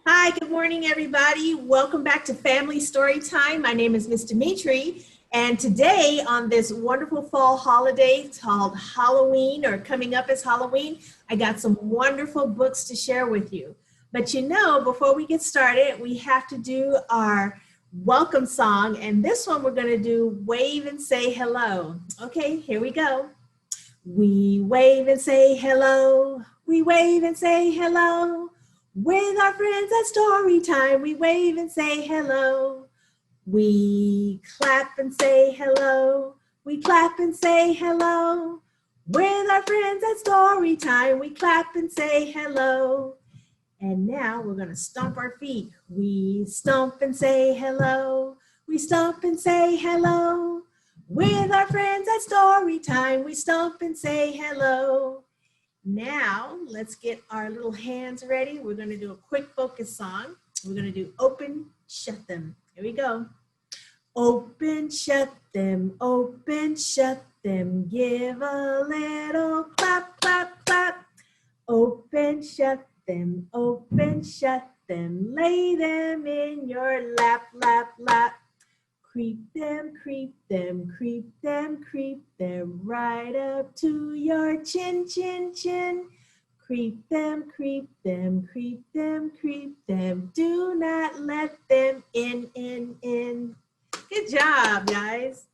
Hi, good morning, everybody. Welcome back to Family Story Time. My name is Miss Damitri, and today on this wonderful fall holiday called Halloween, or coming up as Halloween, I got some wonderful books to share with you. But before we get started, we have to do our welcome song, and this one we're going to do Wave and Say Hello. Okay, here we go. We wave and say hello. We wave and say hello. With our friends at story time, we wave and say hello. We clap and say hello. We clap and say hello. With our friends at story time, we clap and say hello. And now we're going to stomp our feet. We stomp and say hello. We stomp and say hello. With our friends at story time, we stomp and say hello. Now, let's get our little hands ready. We're going to do a quick focus song. We're going to do Open, Shut Them. Here we go. Open, shut them, give a little clap, clap, clap. Open, shut them, lay them in your lap, lap, lap. Creep them, creep them, creep them, creep them right up to your chin, chin, chin. Creep them, creep them, creep them, creep them. Do not let them in, in, in. Good job, guys.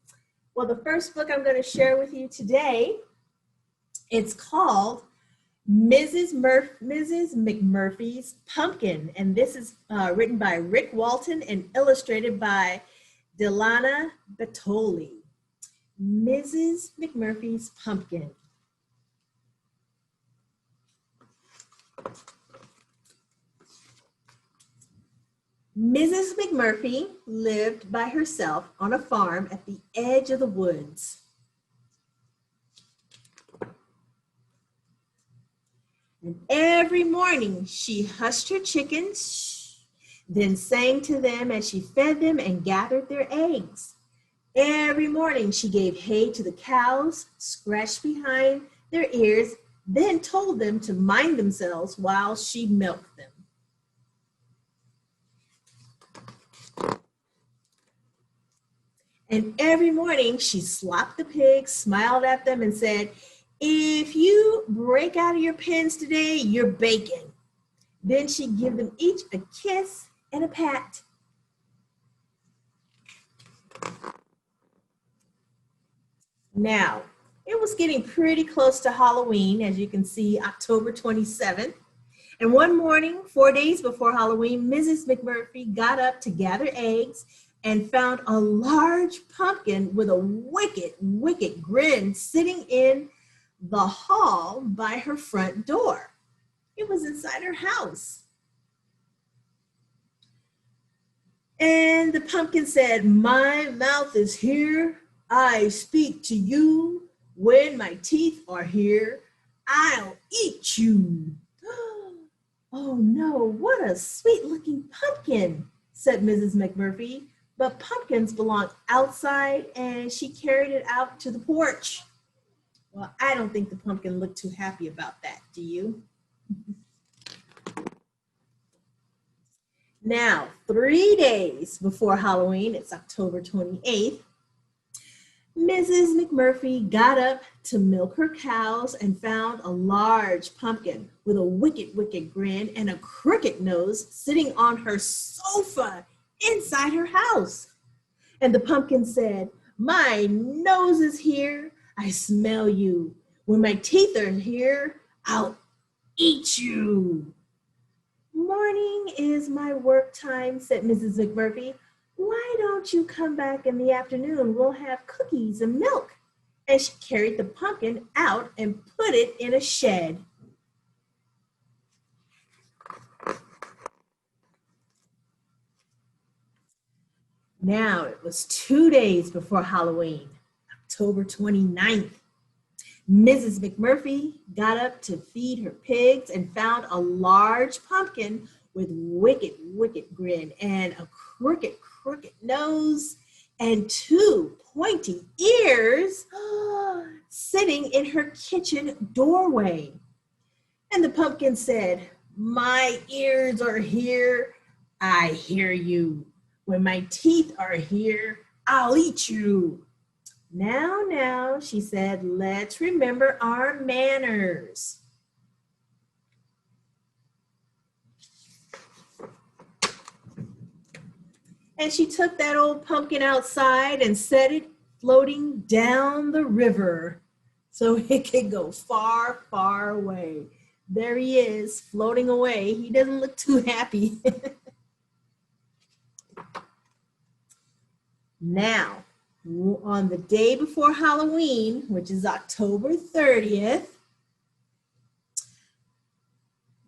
Well, the first book I'm going to share with you today, it's called Mrs. McMurphy's Pumpkin. And this is written by Rick Walton and illustrated by Delana Bertoli. Mrs. McMurphy's Pumpkin. Mrs. McMurphy lived by herself on a farm at the edge of the woods. And every morning she hushed her chickens, then sang to them as she fed them and gathered their eggs. Every morning she gave hay to the cows, scratched behind their ears, then told them to mind themselves while she milked them. And every morning she slopped the pigs, smiled at them, and said, "If you break out of your pens today, you're bacon." Then she'd give them each a kiss and a pat. Now, it was getting pretty close to Halloween, as you can see, October 27th. And one morning, 4 days before Halloween, Mrs. McMurphy got up to gather eggs and found a large pumpkin with a wicked, wicked grin sitting in the hall by her front door. It was inside her house. And the pumpkin said, "My mouth is here. I speak to you. When my teeth are here, I'll eat you." "Oh no, what a sweet looking pumpkin," said Mrs. McMurphy. But pumpkins belong outside, and she carried it out to the porch. Well, I don't think the pumpkin looked too happy about that, do you? Now, 3 days before Halloween, it's October 28th, Mrs. McMurphy got up to milk her cows and found a large pumpkin with a wicked, wicked grin and a crooked nose sitting on her sofa inside her house. And the pumpkin said, "My nose is here. I smell you. When my teeth are here, I'll eat you." "Morning is my work time," said Mrs. McMurphy. "Why don't you come back in the afternoon? We'll have cookies and milk." And she carried the pumpkin out and put it in a shed. Now it was 2 days before Halloween, October 29th. Mrs. McMurphy got up to feed her pigs and found a large pumpkin with wicked, wicked grin and a crooked, crooked nose and 2 pointy ears sitting in her kitchen doorway. And the pumpkin said, My ears are here, I hear you. When my teeth are here, I'll eat you. Now, now, she said, let's remember our manners. And she took that old pumpkin outside and set it floating down the river so it could go far, far away. There he is, floating away. He doesn't look too happy. Now, on the day before Halloween, which is October 30th,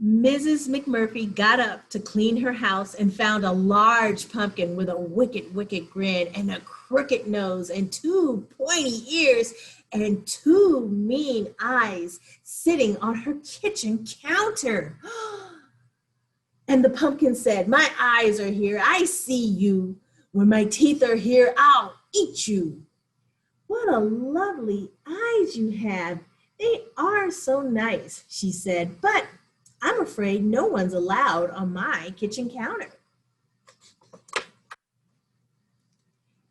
Mrs. McMurphy got up to clean her house and found a large pumpkin with a wicked, wicked grin and a crooked nose and 2 pointy ears and 2 mean eyes sitting on her kitchen counter. And the pumpkin said, my eyes are here, I see you. When my teeth are here, I'll eat you. What a lovely eyes you have. They are so nice, she said, but I'm afraid no one's allowed on my kitchen counter.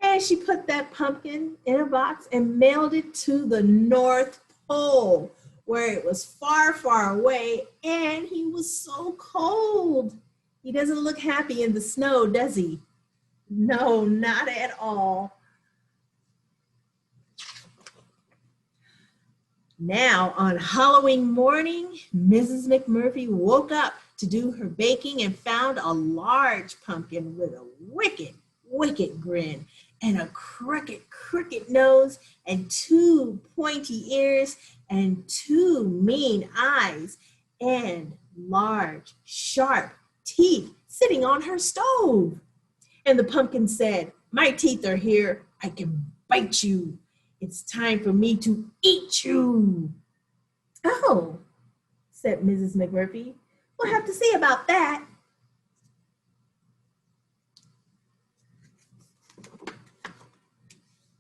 And she put that pumpkin in a box and mailed it to the North Pole, where it was far, far away, and he was so cold. He doesn't look happy in the snow, does he? No, not at all. Now, on Halloween morning, Mrs. McMurphy woke up to do her baking and found a large pumpkin with a wicked, wicked grin and a crooked, crooked nose and 2 pointy ears and 2 mean eyes and large, sharp teeth sitting on her stove. And the pumpkin said, my teeth are here, I can bite you. It's time for me to eat you. Oh, said Mrs. McMurphy. We'll have to see about that.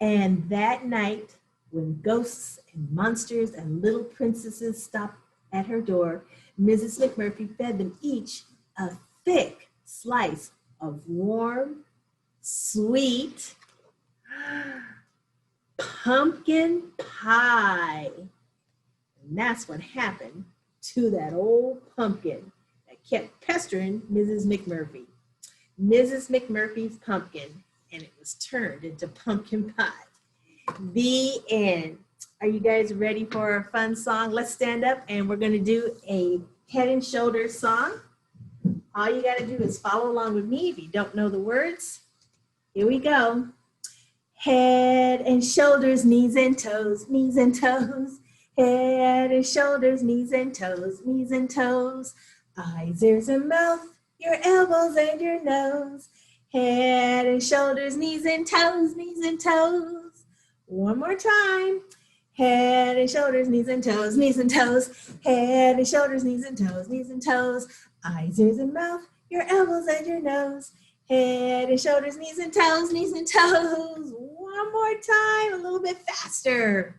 And that night, when ghosts and monsters and little princesses stopped at her door, Mrs. McMurphy fed them each a thick slice of warm, sweet pumpkin pie. And that's what happened to that old pumpkin that kept pestering Mrs. McMurphy. Mrs. McMurphy's pumpkin, and it was turned into pumpkin pie. The end. Are you guys ready for a fun song? Let's stand up and we're going to do a head and shoulders song. All you got to do is follow along with me if you don't know the words. Here we go. Head and shoulders, knees and toes, knees and toes. Head and shoulders, knees and toes, knees and toes. Eyes, ears, and mouth, your elbows and your nose. Head and shoulders, knees and toes, knees and toes. One more time. Head and shoulders, knees and toes, knees and toes. Head and shoulders, knees and toes, knees and toes. Eyes, ears, and mouth, your elbows and your nose. Head and shoulders, knees and toes, knees and toes. One more time, a little bit faster.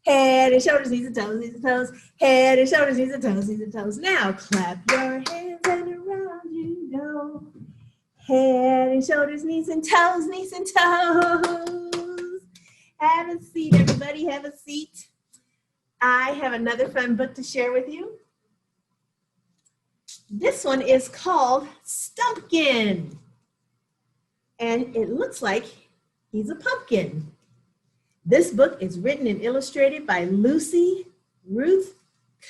Head and shoulders, knees and toes, knees and toes. Head and shoulders, knees and toes, knees and toes. Now clap your hands and around you go. Head and shoulders, knees and toes, knees and toes. Have a seat, everybody, have a seat. I have another fun book to share with you. This one is called Stumpkin. And it looks like he's a pumpkin. This book is written and illustrated by Lucy Ruth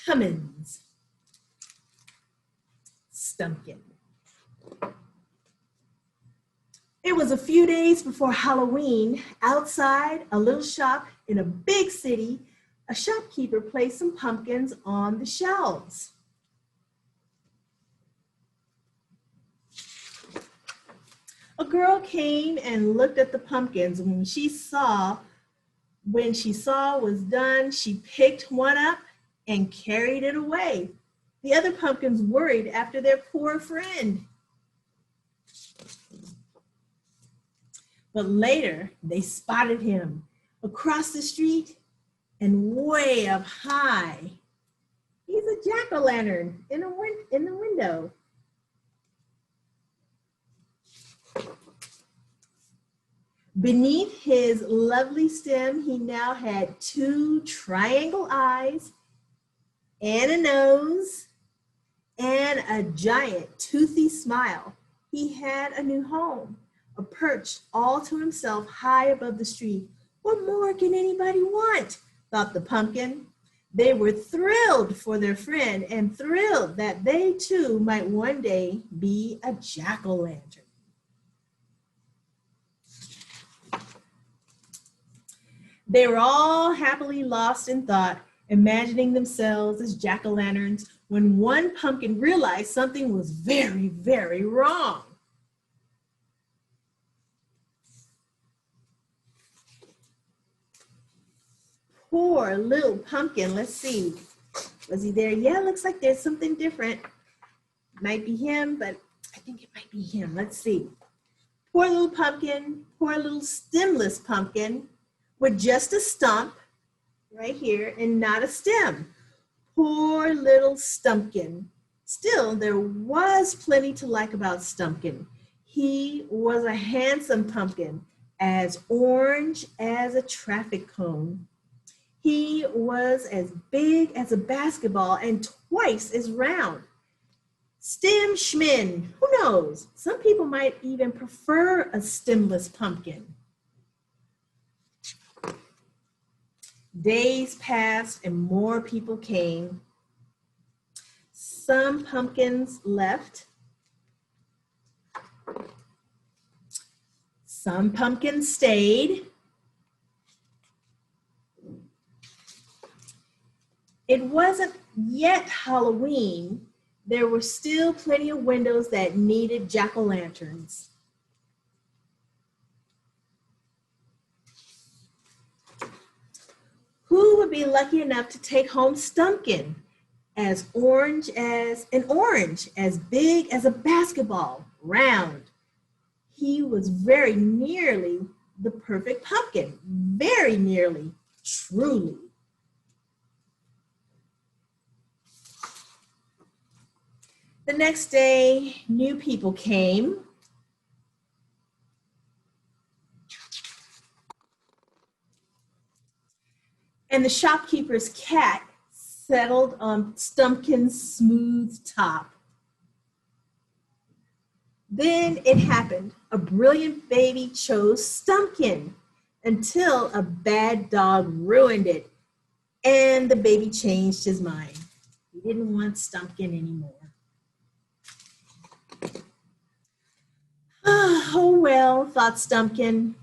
Cummings. Stumpkin. It was a few days before Halloween. Outside a little shop in a big city, a shopkeeper placed some pumpkins on the shelves. A girl came and looked at the pumpkins. When she saw was done, she picked one up and carried it away. The other pumpkins worried after their poor friend. But later, they spotted him across the street and way up high. He's a jack-o'-lantern in the window. Beneath his lovely stem, he now had 2 triangle eyes and a nose and a giant toothy smile. He had a new home, a perch all to himself high above the street. What more can anybody want? Thought the pumpkin. They were thrilled for their friend and thrilled that they too might one day be a jack-o'-lantern. They were all happily lost in thought, imagining themselves as jack-o'-lanterns, when one pumpkin realized something was very, very wrong. Poor little pumpkin. Let's see. Was he there? Yeah, looks like there's something different. Might be him, but I think it might be him. Let's see. Poor little pumpkin, poor little stemless pumpkin with just a stump right here and not a stem. Poor little Stumpkin. Still, there was plenty to like about Stumpkin. He was a handsome pumpkin, as orange as a traffic cone. He was as big as a basketball and twice as round. Stem schmin, who knows? Some people might even prefer a stemless pumpkin. Days passed and more people came. Some pumpkins left. Some pumpkins stayed. It wasn't yet Halloween. There were still plenty of windows that needed jack-o'-lanterns. Who would be lucky enough to take home Stumpkin, as orange, as big as a basketball, round? He was very nearly the perfect pumpkin, very nearly, truly. The next day, new people came. And the shopkeeper's cat settled on Stumpkin's smooth top. Then it happened. A brilliant baby chose Stumpkin until a bad dog ruined it, and the baby changed his mind. He didn't want Stumpkin anymore. Oh well, thought Stumpkin.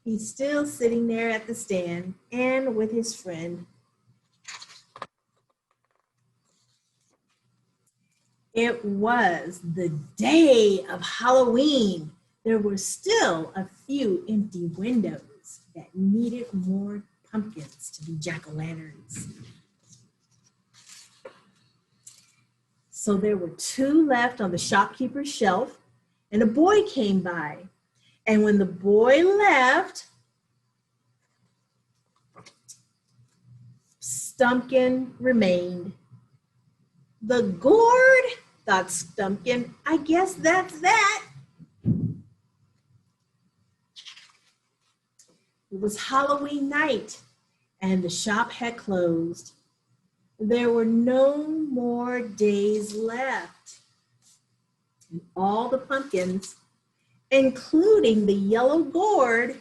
He's still sitting there at the stand and with his friend. It was the day of Halloween. There were still a few empty windows that needed more pumpkins to be jack-o'-lanterns. So there were 2 left on the shopkeeper's shelf, and a boy came by. And when the boy left, Stumpkin remained. The gourd, thought Stumpkin, I guess that's that. It was Halloween night, and the shop had closed. There were no more days left. And all the pumpkins, including the yellow gourd,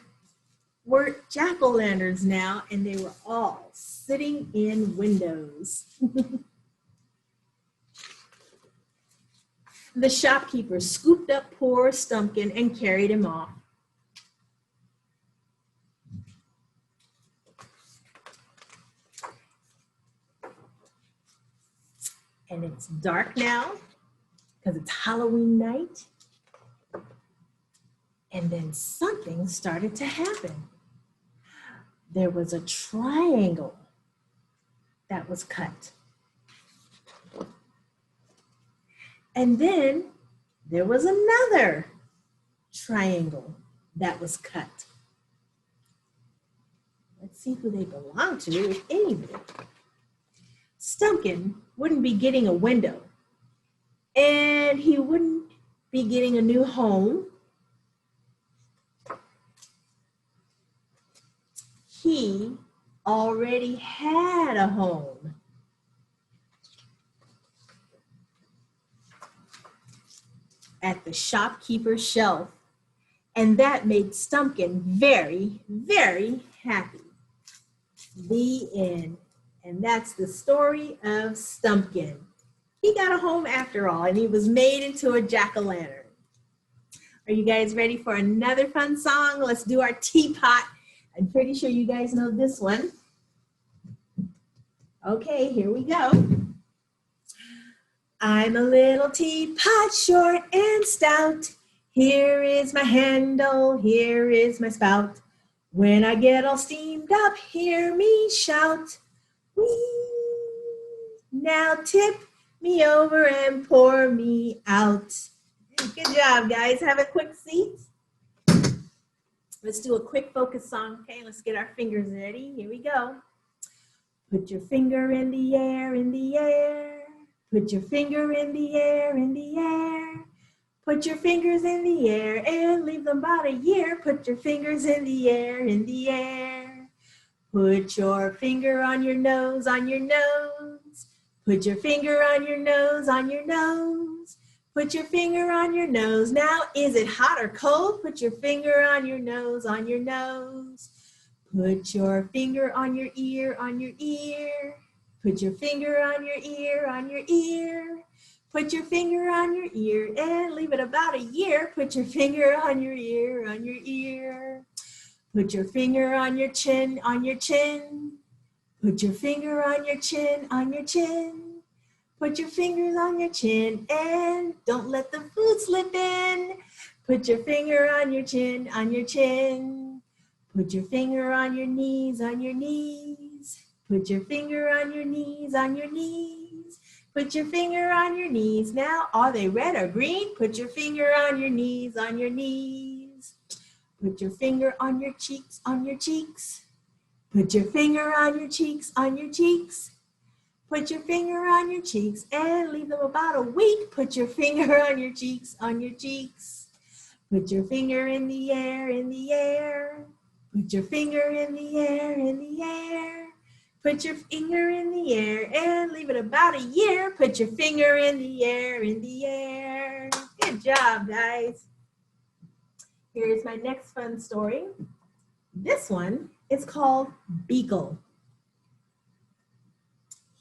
were jack-o'-lanterns now, and they were all sitting in windows. The shopkeeper scooped up poor Stumpkin and carried him off. And it's dark now because it's Halloween night. And then something started to happen. There was a triangle that was cut. And then there was another triangle that was cut. Let's see who they belong to, if any of them. Stumpkin wouldn't be getting a window, and he wouldn't be getting a new home. He already had a home. At the shopkeeper's shelf, and that made Stumpkin very, very happy. The end. And that's the story of Stumpkin. He got a home after all, and he was made into a jack-o'-lantern. Are you guys ready for another fun song? Let's do our teapot. I'm pretty sure you guys know this one. Okay, here we go. I'm a little teapot, short and stout. Here is my handle, here is my spout. When I get all steamed up, hear me shout. Whee! Now tip me over and pour me out. Good job, guys. Have a quick seat. Let's do a quick focus song. Okay, let's get our fingers ready. Here we go. Put your finger in the air, in the air. Put your finger in the air, in the air. Put your fingers in the air and leave them about a year. Put your fingers in the air, in the air. Put your finger on your nose, on your nose. Put your finger on your nose, on your nose. Put your finger on your nose. Now, is it hot or cold? Put your finger on your nose, on your nose. Put your finger on your ear, on your ear. Put your finger on your ear, on your ear. Put your finger on your ear and leave it about a year. Put your finger on your ear, on your ear. Put your finger on your chin, on your chin. Put your finger on your chin, on your chin. Put your fingers on your chin and don't let the food slip in. Put your finger on your chin, on your chin. Put your finger on your knees, on your knees. Put your finger on your knees, on your knees. Put your finger on your knees. Now, are they red or green? Put your finger on your knees, on your knees. Put your finger on your cheeks, on your cheeks. Put your finger on your cheeks, on your cheeks. Put your finger on your cheeks and leave them about a week. Put your finger on your cheeks, on your cheeks. Put your finger in the air, in the air. Put your finger in the air, in the air. Put your finger in the air and leave it about a year. Put your finger in the air, in the air. Good job, guys. Here's my next fun story. This one is called Beekle.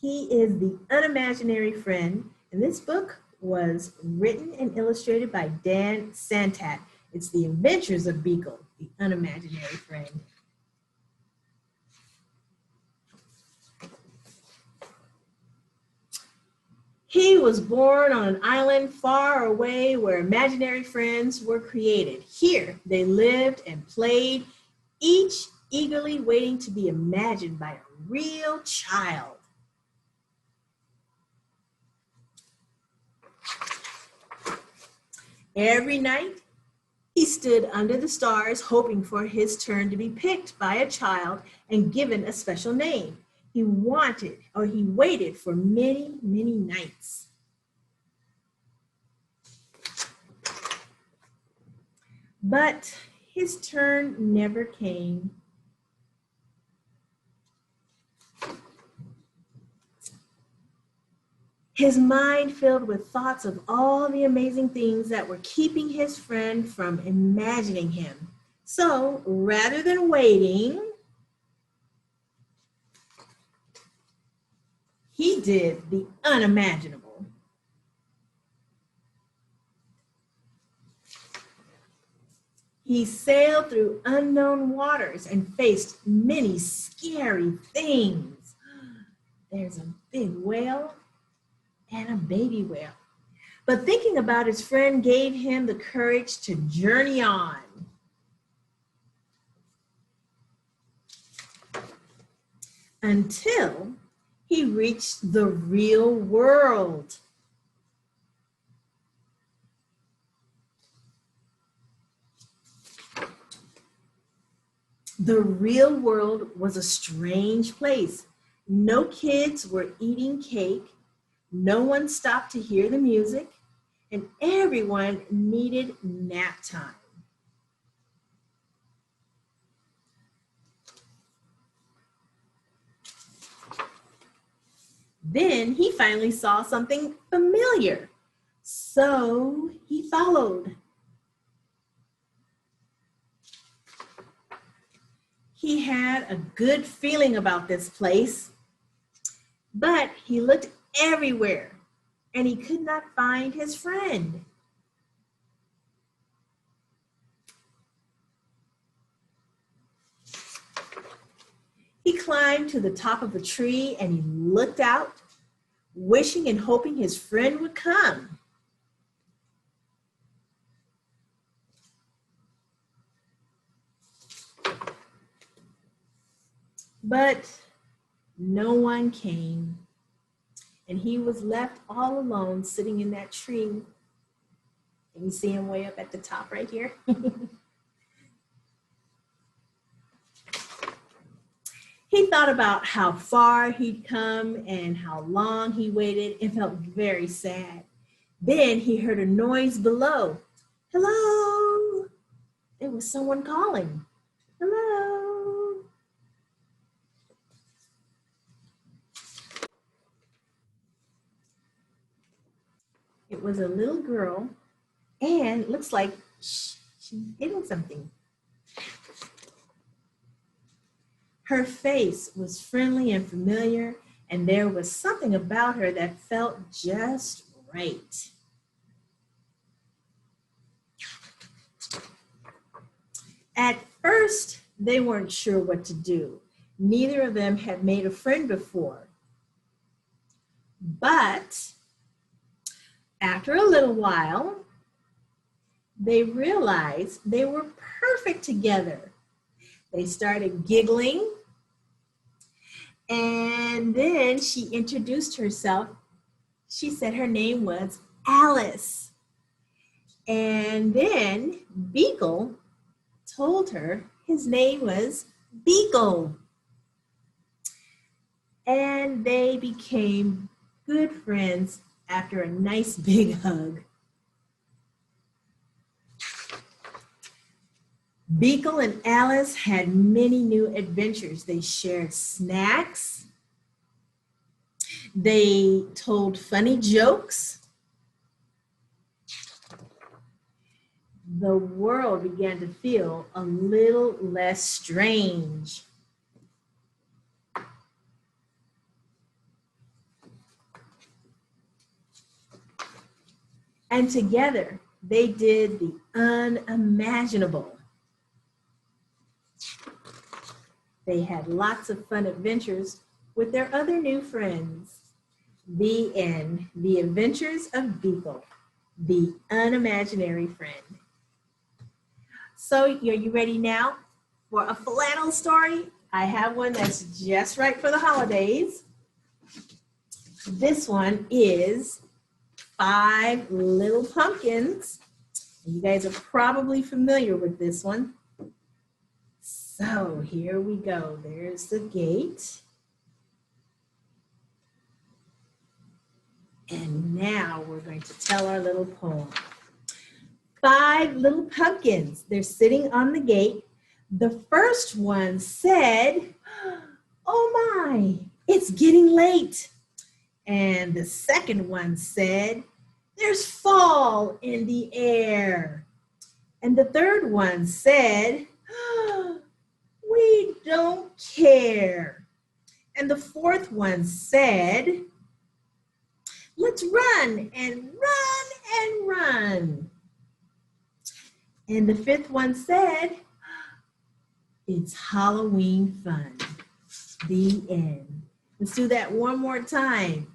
He is the unimaginary friend, and this book was written and illustrated by Santat. It's the adventures of Beekle, the unimaginary friend. He was born on an island far away where imaginary friends were created. Here, they lived and played, each eagerly waiting to be imagined by a real child. Every night, he stood under the stars, hoping for his turn to be picked by a child and given a special name. He waited for many, many nights. But his turn never came. His mind filled with thoughts of all the amazing things that were keeping his friend from imagining him. So rather than waiting, he did the unimaginable. He sailed through unknown waters and faced many scary things. There's a big whale and a baby whale. But thinking about his friend gave him the courage to journey on. Until he reached the real world. The real world was a strange place. No kids were eating cake. No one stopped to hear the music, and everyone needed nap time. Then he finally saw something familiar, so he followed. He had a good feeling about this place, but he looked everywhere and he could not find his friend. He climbed to the top of a tree and he looked out, wishing and hoping his friend would come. But no one came, and he was left all alone sitting in that tree. Can you see him way up at the top right here? He thought about how far he'd come and how long he waited and felt very sad. Then he heard a noise below. Hello? There was someone calling. Hello? It was a little girl, and it looks like she's hitting something. Her face was friendly and familiar, and there was something about her that felt just right. At first, they weren't sure what to do. Neither of them had made a friend before. But after a little while, they realized they were perfect together. They started giggling, and then she introduced herself. She said her name was Alice. And then Beekle told her his name was Beekle. And they became good friends after a nice big hug. Beekle and Alice had many new adventures. They shared snacks. They told funny jokes. The world began to feel a little less strange. And together, they did the unimaginable. They had lots of fun adventures with their other new friends. The end. The Adventures of Beekle, the unimaginary friend. So, are you ready now for a flannel story? I have one that's just right for the holidays. This one is 5 Little Pumpkins. You guys are probably familiar with this one. So here we go. There's the gate. And now we're going to tell our little poem. 5 little pumpkins. They're sitting on the gate. The first one said, "Oh my, it's getting late." And the second one said, "There's fall in the air." And the third one said, "We don't care." And the fourth one said, "Let's run and run and run." And the fifth one said, "It's Halloween fun." The end. Let's do that one more time.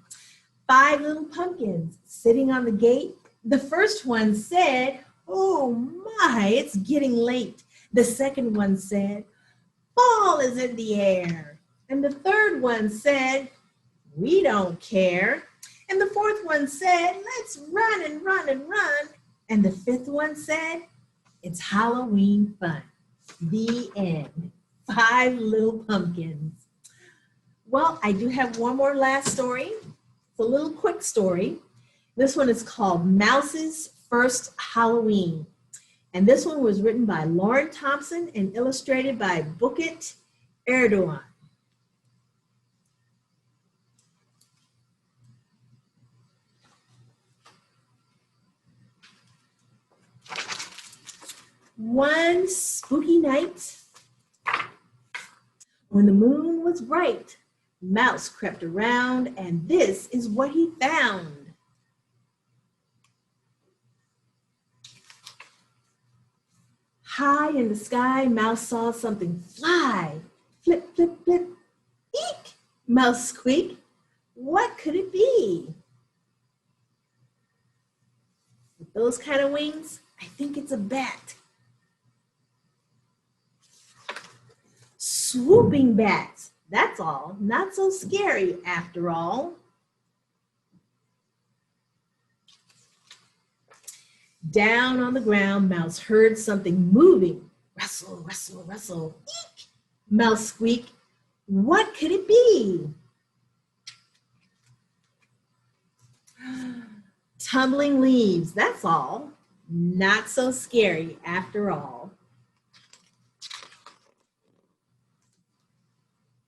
5 little pumpkins sitting on the gate. The first one said, "Oh my, it's getting late." The second one said, "Fall is in the air." And the third one said, "We don't care." And the fourth one said, "Let's run and run and run." And the fifth one said, "It's Halloween fun." The end. 5 little pumpkins. Well, I do have one more last story. It's a little quick story. This one is called Mouse's First Halloween. And this one was written by Lauren Thompson and illustrated by Buket Erdogan. One spooky night, when the moon was bright, Mouse crept around, and this is what he found. High in the sky, Mouse saw something fly. Flip, flip, flip. Eek! Mouse squeaked. What could it be? With those kind of wings, I think it's a bat. Swooping bats, that's all. Not so scary after all. Down on the ground, Mouse heard something moving. Rustle, rustle, rustle. Eek! Mouse squeaked. What could it be? Tumbling leaves, that's all. Not so scary after all.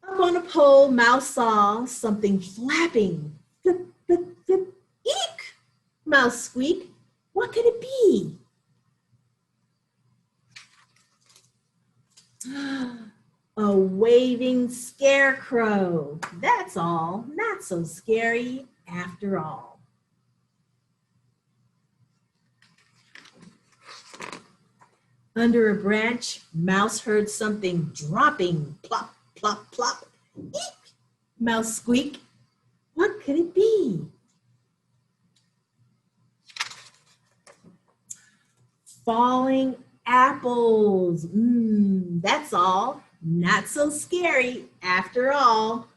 Up on a pole, Mouse saw something flapping. Flip, flip, flip. Eek! Mouse squeaked. What could it be? A waving scarecrow. That's all. Not so scary after all. Under a branch, Mouse heard something dropping. Plop, plop, plop. Eek! Mouse squeaked. What could it be? Falling apples. That's all. Not so scary after all.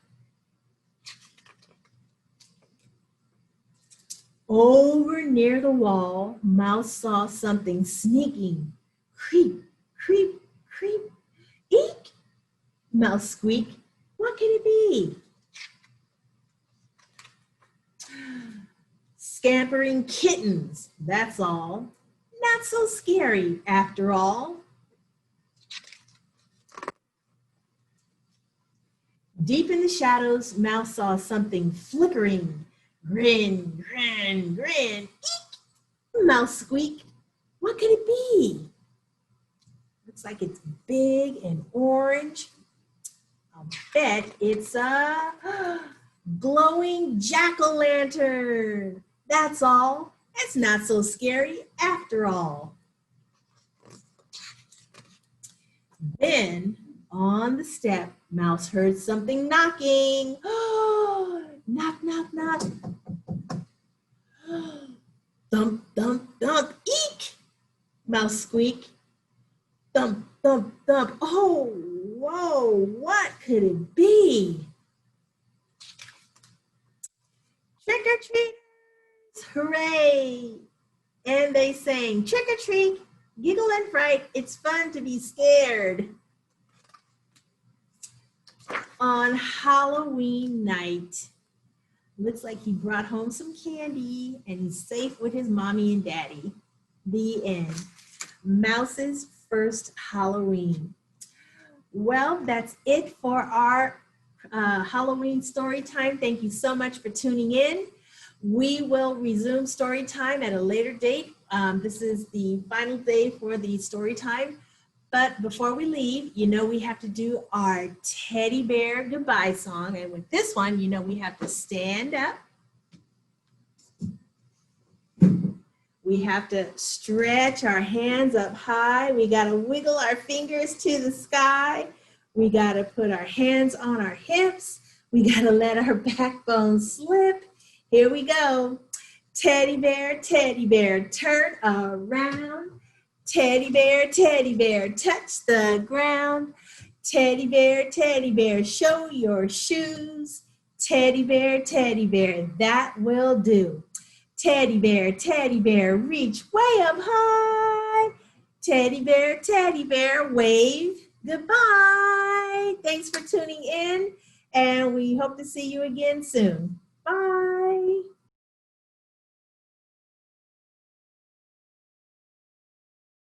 Over near the wall, Mouse saw something sneaking. Creep, creep, creep. Eek! Mouse squeaked. What can it be? Scampering kittens. That's all. Not so scary after all. Deep in the shadows, Mouse saw something flickering. Grin, grin, grin. Eek! Mouse squeaked. What could it be? Looks like it's big and orange. I'll bet it's a glowing jack-o'-lantern. That's all. It's not so scary after all. Then, on the step, Mouse heard something knocking. Knock, knock, knock. Thump, thump, thump. Eek! Mouse squeaked. Thump, thump, thump. Oh, whoa, what could it be? Trick or treat. Hooray! And they sang, trick or treat, giggle and fright, it's fun to be scared. On Halloween night, looks like he brought home some candy and he's safe with his mommy and daddy. The end. Mouse's first Halloween. Well, that's it for our Halloween story time. Thank you so much for tuning in. We will resume story time at a later date. This is the final day for the story time. But before we leave, you know we have to do our teddy bear goodbye song. And with this one, you know we have to stand up. We have to stretch our hands up high. We got to wiggle our fingers to the sky. We got to put our hands on our hips. We got to let our backbone slip. Here we go. Teddy bear, turn around. Teddy bear, touch the ground. Teddy bear, show your shoes. Teddy bear, that will do. Teddy bear, reach way up high. Teddy bear, wave goodbye. Thanks for tuning in. and we hope to see you again soon. Bye.